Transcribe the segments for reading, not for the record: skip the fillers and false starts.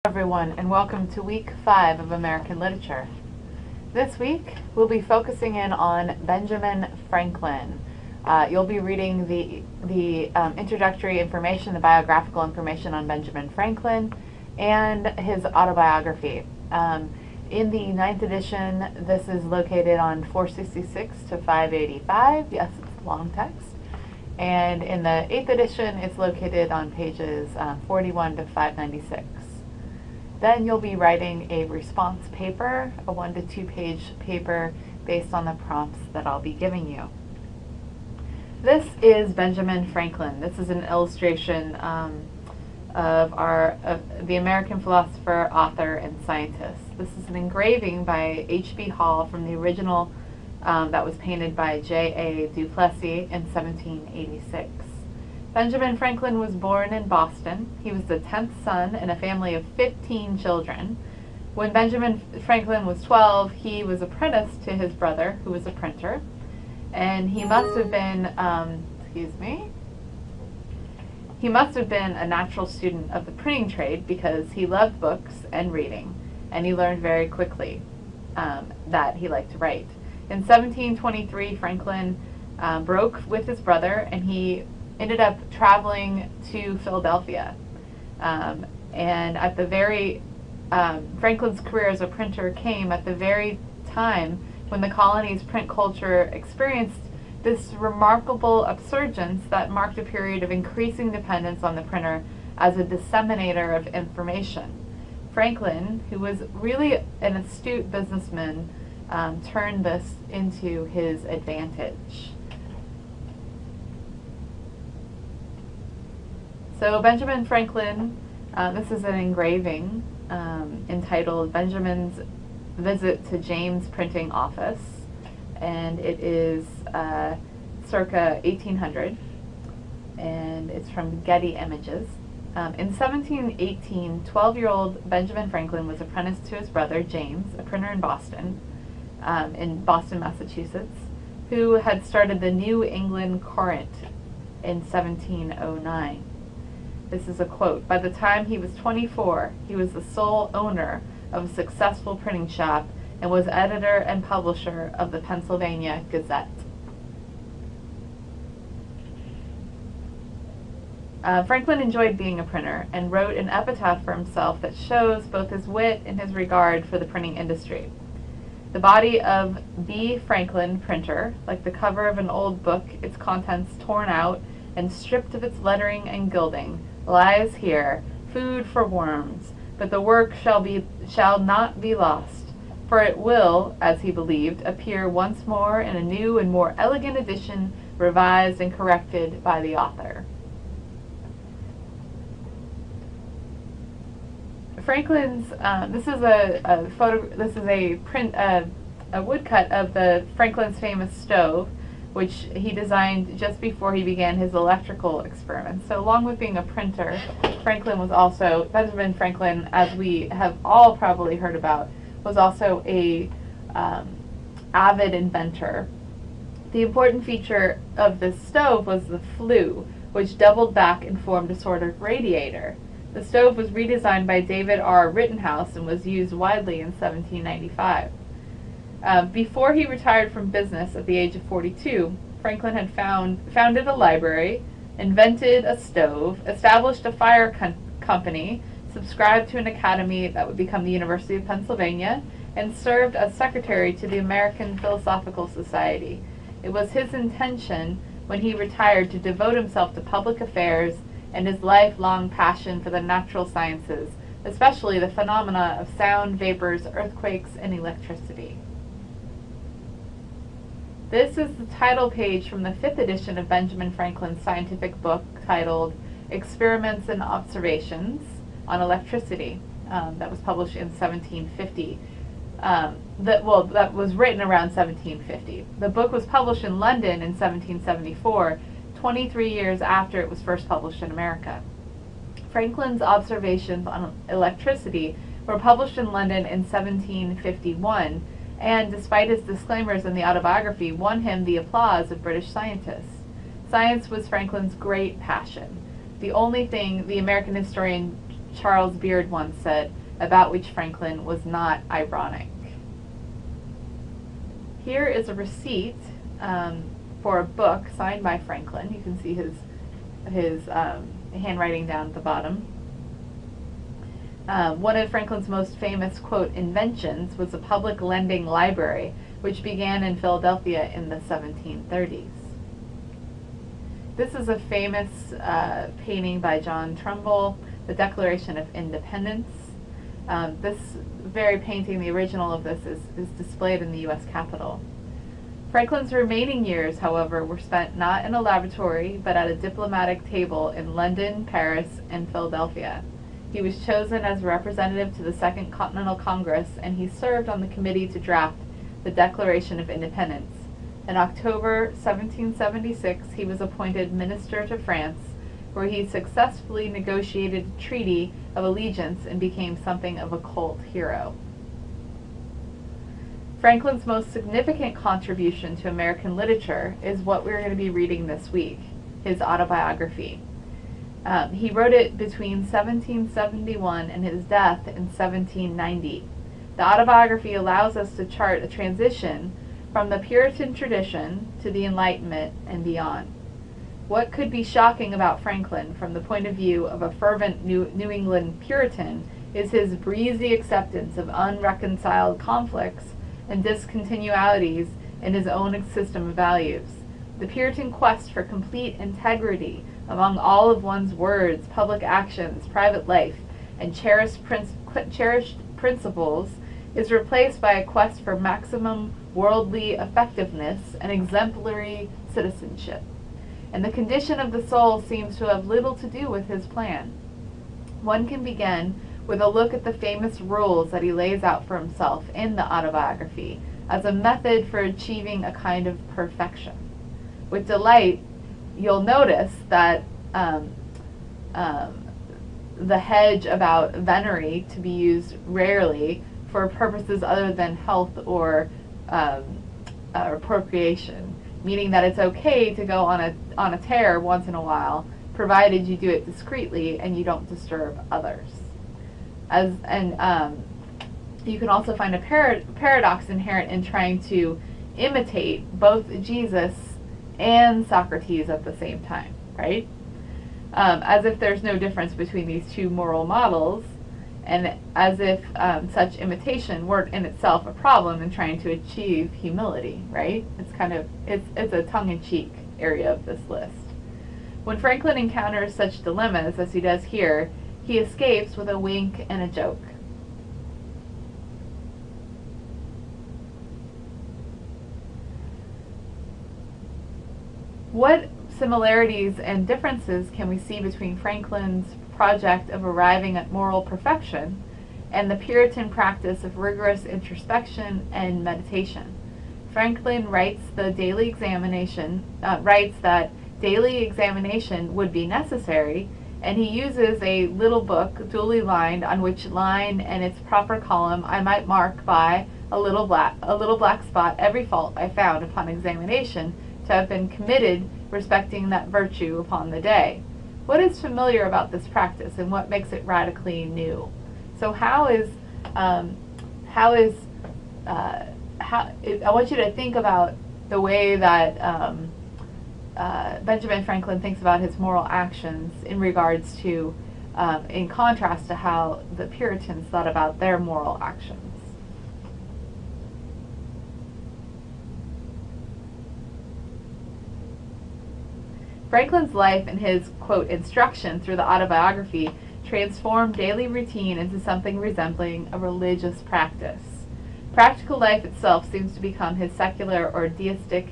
Everyone, and welcome to week 5 of American Literature. This week we'll be focusing in on Benjamin Franklin. You'll be reading the introductory information, the biographical information on Benjamin Franklin, and his autobiography. In the 9th edition, this is located on 466 to 585. Yes, it's long text. And in the 8th edition, it's located on pages 41 to 596. Then you'll be writing a response paper, a 1 to 2 page paper based on the prompts that I'll be giving you. This is Benjamin Franklin. This is an illustration of the American philosopher, author, and scientist. This is an engraving by H.B. Hall from the original that was painted by J.A. Duplessis in 1786. Benjamin Franklin was born in Boston. He was the 10th son in a family of 15 children. When Benjamin Franklin was 12, he was apprenticed to his brother, who was a printer, and he must have been, he must have been a natural student of the printing trade because he loved books and reading, and he learned very quickly that he liked to write. In 1723, Franklin broke with his brother, and he ended up traveling to Philadelphia. And at the very, Franklin's career as a printer came at the very time when the colony's print culture experienced this remarkable upsurgence that marked a period of increasing dependence on the printer as a disseminator of information. Franklin, who was really an astute businessman, turned this into his advantage. So Benjamin Franklin, this is an engraving entitled Benjamin's Visit to James Printing Office, and it is circa 1800, and it's from Getty Images. In 1718, 12-year-old Benjamin Franklin was apprenticed to his brother James, a printer in Boston, Massachusetts, who had started the New England Courant in 1709. This is a quote. By the time he was 24, he was the sole owner of a successful printing shop and was editor and publisher of the Pennsylvania Gazette. Franklin enjoyed being a printer and wrote an epitaph for himself that shows both his wit and his regard for the printing industry. The body of B. Franklin, printer, like the cover of an old book, its contents torn out and stripped of its lettering and gilding, lies here, food for worms, but the work shall not be lost, for it will, as he believed, appear once more in a new and more elegant edition, revised and corrected by the author. Franklin's this is a woodcut of the Franklin's famous stove, which he designed just before he began his electrical experiments. So along with being a printer, Benjamin Franklin, as we have all probably heard about, was also a avid inventor. The important feature of this stove was the flue, which doubled back and formed a sort of radiator. The stove was redesigned by David R. Rittenhouse and was used widely in 1795. Before he retired from business at the age of 42, Franklin had founded a library, invented a stove, established a fire company, subscribed to an academy that would become the University of Pennsylvania, and served as secretary to the American Philosophical Society. It was his intention when he retired to devote himself to public affairs and his lifelong passion for the natural sciences, especially the phenomena of sound, vapors, earthquakes, and electricity. This is the title page from the 5th edition of Benjamin Franklin's scientific book titled Experiments and Observations on Electricity, that was published in 1750. That was written around 1750. The book was published in London in 1774, 23 years after it was first published in America. Franklin's observations on electricity were published in London in 1751, and despite his disclaimers in the autobiography, won him the applause of British scientists. Science was Franklin's great passion. The only thing the American historian Charles Beard once said, about which Franklin was not ironic. Here is a receipt for a book signed by Franklin. You can see his handwriting down at the bottom. One of Franklin's most famous, quote, inventions was a public lending library, which began in Philadelphia in the 1730s. This is a famous painting by John Trumbull, The Declaration of Independence. This very painting, the original of this, is displayed in the U.S. Capitol. Franklin's remaining years, however, were spent not in a laboratory, but at a diplomatic table in London, Paris, and Philadelphia. He was chosen as a representative to the Second Continental Congress, and he served on the committee to draft the Declaration of Independence. In October 1776, he was appointed minister to France, where he successfully negotiated a treaty of allegiance and became something of a cult hero. Franklin's most significant contribution to American literature is what we're going to be reading this week, his autobiography. He wrote it between 1771 and his death in 1790. The autobiography allows us to chart a transition from the Puritan tradition to the Enlightenment and beyond. What could be shocking about Franklin from the point of view of a fervent New England Puritan is his breezy acceptance of unreconciled conflicts and discontinuities in his own system of values. The Puritan quest for complete integrity among all of one's words, public actions, private life, and cherished principles is replaced by a quest for maximum worldly effectiveness and exemplary citizenship. And the condition of the soul seems to have little to do with his plan. One can begin with a look at the famous rules that he lays out for himself in the autobiography as a method for achieving a kind of perfection. With delight, you'll notice that the hedge about venery to be used rarely for purposes other than health or procreation, meaning that it's okay to go on a tear once in a while, provided you do it discreetly and you don't disturb others. You can also find a paradox inherent in trying to imitate both Jesus and Socrates at the same time, right? As if there's no difference between these two moral models, and as if such imitation weren't in itself a problem in trying to achieve humility, right? It's a tongue-in-cheek area of this list. When Franklin encounters such dilemmas as he does here, he escapes with a wink and a joke. What similarities and differences can we see between Franklin's project of arriving at moral perfection and the Puritan practice of rigorous introspection and meditation? Franklin writes that daily examination would be necessary, and he uses a little book duly lined, on which line and its proper column I might mark by a little black spot every fault I found upon examination to have been committed respecting that virtue upon the day. What is familiar about this practice, and what makes it radically new? So I want you to think about the way that Benjamin Franklin thinks about his moral actions in regards to, in contrast to how the Puritans thought about their moral actions. Franklin's life and his, quote, instruction through the autobiography transformed daily routine into something resembling a religious practice. Practical life itself seems to become his secular or deistic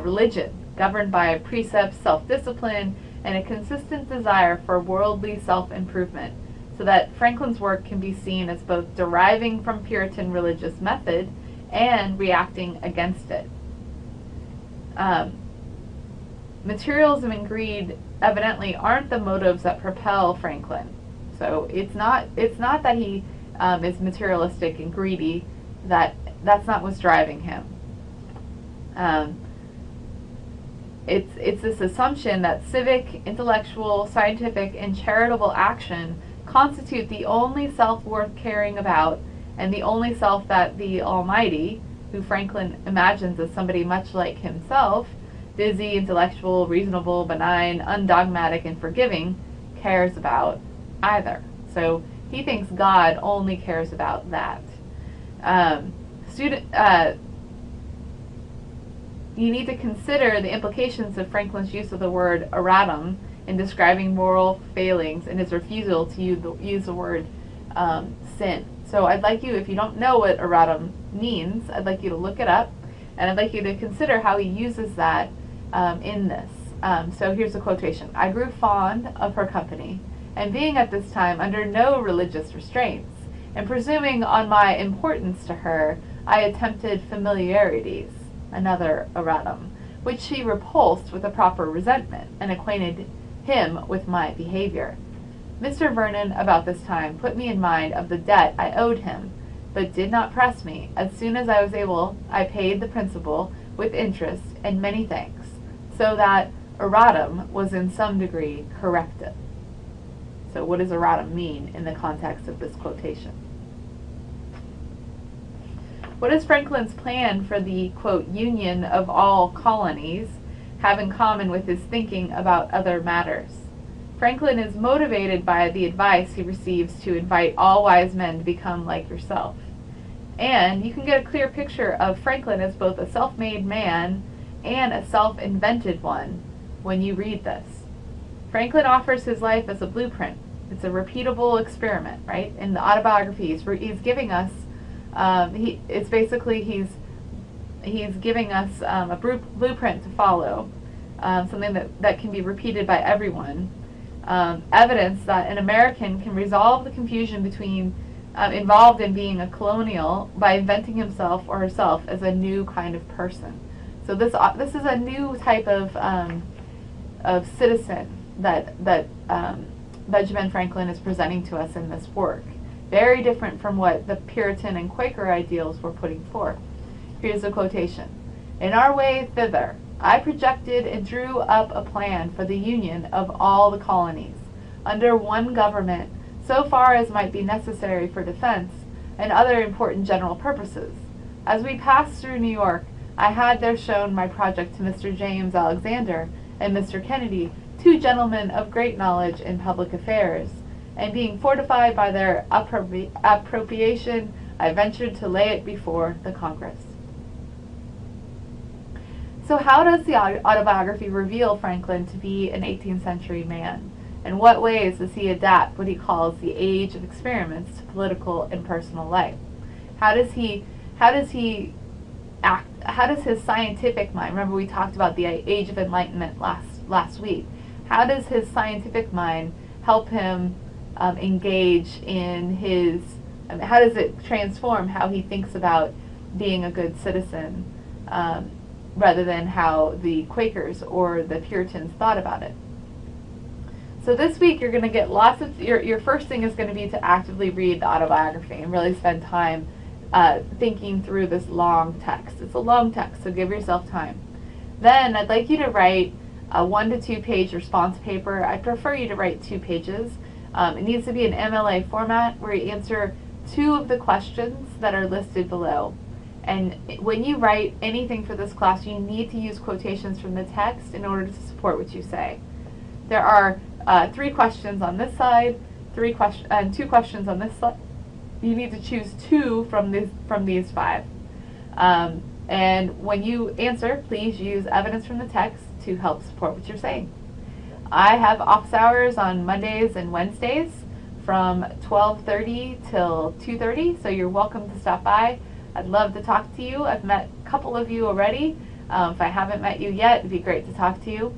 religion, governed by precepts, self-discipline, and a consistent desire for worldly self-improvement, so that Franklin's work can be seen as both deriving from Puritan religious method and reacting against it. Materialism and greed evidently aren't the motives that propel Franklin. So it's not that he is materialistic and greedy. That's not what's driving him. It's this assumption that civic, intellectual, scientific, and charitable action constitute the only self worth caring about, and the only self that the Almighty, who Franklin imagines as somebody much like himself, busy, intellectual, reasonable, benign, undogmatic, and forgiving, cares about either. So he thinks God only cares about that. You need to consider the implications of Franklin's use of the word erratum in describing moral failings and his refusal to use the word sin. So I'd like you, if you don't know what erratum means, I'd like you to look it up, and I'd like you to consider how he uses that in this. So here's a quotation. "I grew fond of her company, and being at this time under no religious restraints, and presuming on my importance to her, I attempted familiarities," another erratum, "which she repulsed with a proper resentment, and acquainted him with my behavior. Mr. Vernon about this time put me in mind of the debt I owed him, but did not press me. As soon as I was able, I paid the principal with interest and many thanks, so that erratum was in some degree corrected." So what does erratum mean in the context of this quotation? What does Franklin's plan for the, quote, union of all colonies have in common with his thinking about other matters? Franklin is motivated by the advice he receives to invite all wise men to become like yourself. And you can get a clear picture of Franklin as both a self-made man and a self-invented one when you read this. Franklin offers his life as a blueprint. It's a repeatable experiment, right? In the autobiography, he's giving us, he's giving us a blueprint to follow, something that can be repeated by everyone. Evidence that an American can resolve the confusion between involved in being a colonial by inventing himself or herself as a new kind of person. So this is a new type of citizen that Benjamin Franklin is presenting to us in this work. Very different from what the Puritan and Quaker ideals were putting forth. Here's a quotation. "In our way thither, I projected and drew up a plan for the union of all the colonies, under one government, so far as might be necessary for defense and other important general purposes. As we passed through New York, I had there shown my project to Mr. James Alexander and Mr. Kennedy, two gentlemen of great knowledge in public affairs, and being fortified by their approbation, I ventured to lay it before the Congress." So how does the autobiography reveal Franklin to be an 18th century man? In what ways does he adapt what he calls the age of experiments to political and personal life? How does his scientific mind, remember we talked about the Age of Enlightenment last week, how does his scientific mind help him engage in how does it transform how he thinks about being a good citizen, rather than how the Quakers or the Puritans thought about it? So this week you're going to get lots of, your first thing is going to be to actively read the autobiography and really spend time thinking through this long text. It's a long text, so give yourself time. Then I'd like you to write a 1 to 2 page response paper. I prefer you to write 2 pages. It needs to be an MLA format where you answer 2 of the questions that are listed below. And when you write anything for this class, you need to use quotations from the text in order to support what you say. There are 3 questions on this side, 2 questions on this side. You need to choose 2 from these 5. And when you answer, please use evidence from the text to help support what you're saying. I have office hours on Mondays and Wednesdays from 12:30 till 2:30, so you're welcome to stop by. I'd love to talk to you. I've met a couple of you already. If I haven't met you yet, it'd be great to talk to you.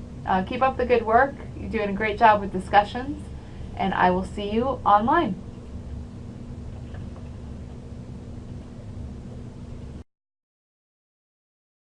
Keep up the good work. You're doing a great job with discussions, and I will see you online.